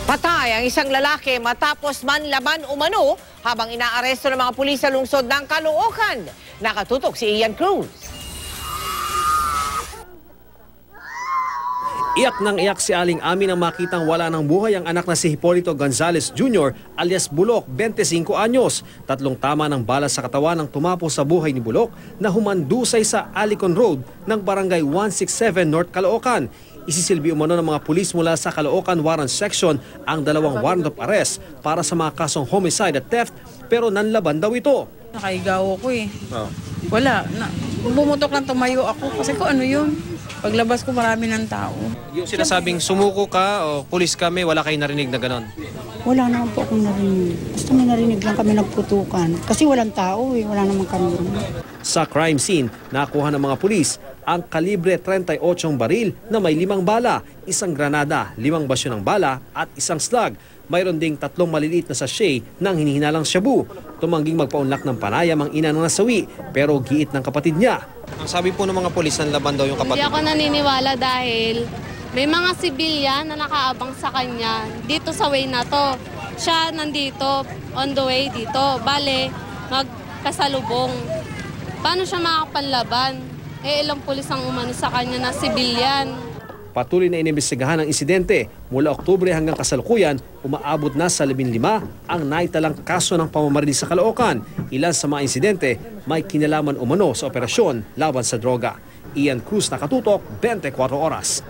Patay ang isang lalaki matapos manlaban umano habang inaaresto ng mga pulis sa lungsod ng Caloocan. Nakatutok si Ian Cruz. Iyak nang iyak si Aling Ami nang makitang wala ng buhay ang anak na si Hipolito Gonzales Jr. alias Bulok, 25 anyos. 3 tama ng bala sa katawan ang tumapos sa buhay ni Bulok na humandusay sa Alicon Road ng Barangay 167 North Caloocan. Isisilbi umano ng mga pulis mula sa Caloocan Warrant Section ang 2 warrant of arrest para sa mga kasong homicide at theft, pero nanlaban daw ito. Nakaigaw ako eh. Wala. Bumutok lang tumayo ako kasi kung ano yun. Paglabas ko marami ng tao. Yung sinasabing sumuko ka o pulis kami, wala kayong narinig na ganon? Wala naman po akong narinig. Basta may narinig lang kami nagputukan. Kasi walang tao eh, wala naman kami. Sa crime scene, nakuha ng mga pulis ang kalibre 38 baril na may 5 bala, 1 granada, 5 basyo ng bala at 1 slug. Mayroon ding 3 maliliit na sachet ng hinihinalang shabu. Tumangging magpaunlak ng panayam ang ina ng nasawi pero giit ng kapatid niya. Ang sabi po ng mga pulis, nanlaban daw yung kapatid. Hindi ako naniniwala dahil may mga sibilyan na nakaabang sa kanya dito sa way na to. Siya nandito, on the way dito. Bale, magkasalubong. Paano siya makakapanlaban? Ilang pulis ang umano sa kanya na sibilyan. Patuloy na inimbestigahan ang insidente. Mula Oktubre hanggang kasalukuyan, umaabot na sa 15 ang naitalang kaso ng pamamaril sa Caloocan. Ilan sa mga insidente may kinalaman umano sa operasyon laban sa droga. Ian Cruz, Nakatutok, 24 Oras.